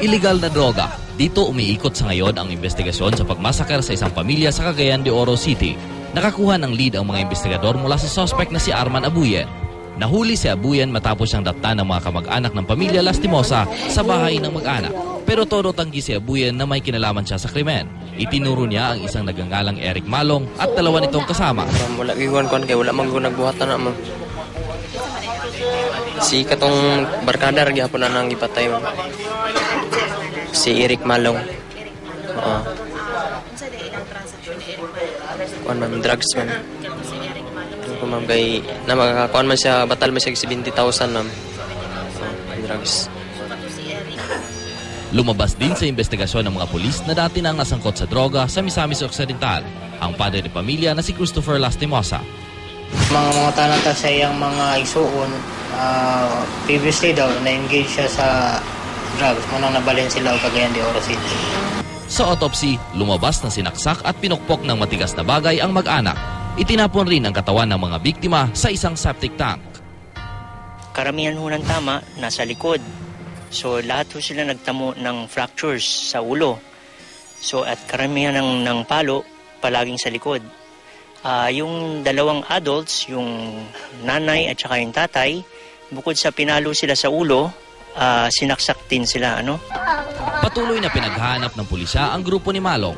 Illegal na droga. Dito umiikot sa ngayon ang investigasyon sa pagmasakar sa isang pamilya sa Cagayan de Oro City. Nakakuha ng lead ang mga investigador mula sa suspect na si Arman Abuyen. Nahuli si Abuyen matapos siyang datnan ng mga kamag-anak ng pamilya Lastimosa sa bahay ng mag-anak. Pero todo tanggi si Abuyen na may kinalaman siya sa krimen. Itinuro niya ang isang nagangalang Eric Malong at dalawa nitong kasama. Wala iwan ko kay wala magbuhat na mo. Si katong barkada ra gyapon na nang ipatay mo. Si Eric Malong. Kuan man drugs man. Kung ma'am kay na makakakuan man siya batal man siya 70,000 ma'am. Drugs. Lumabas din sa investigasyon ng mga pulis na dati nang nasangkot sa droga sa Misamis Occidental ang padre de pamilya na si Christopher Lastimosa. Mga talanta sa iyang mga isuon, previously daw na-engage siya sa drugs, munang nabalhin sila o Cagayan de Oro City. Sa autopsy, lumabas na sinaksak at pinukpok ng matigas na bagay ang mag-anak. Itinapon rin ang katawan ng mga biktima sa isang septic tank. Karamihan ho ng tama, nasa likod. So lahat ho sila nagtamo ng fractures sa ulo. So at karamihan ng palo, palaging sa likod. Yung dalawang adults, yung nanay at saka yung tatay, bukod sa pinalo sila sa ulo, sinaksak din sila. Patuloy na pinaghahanap ng pulisya ang grupo ni Malong.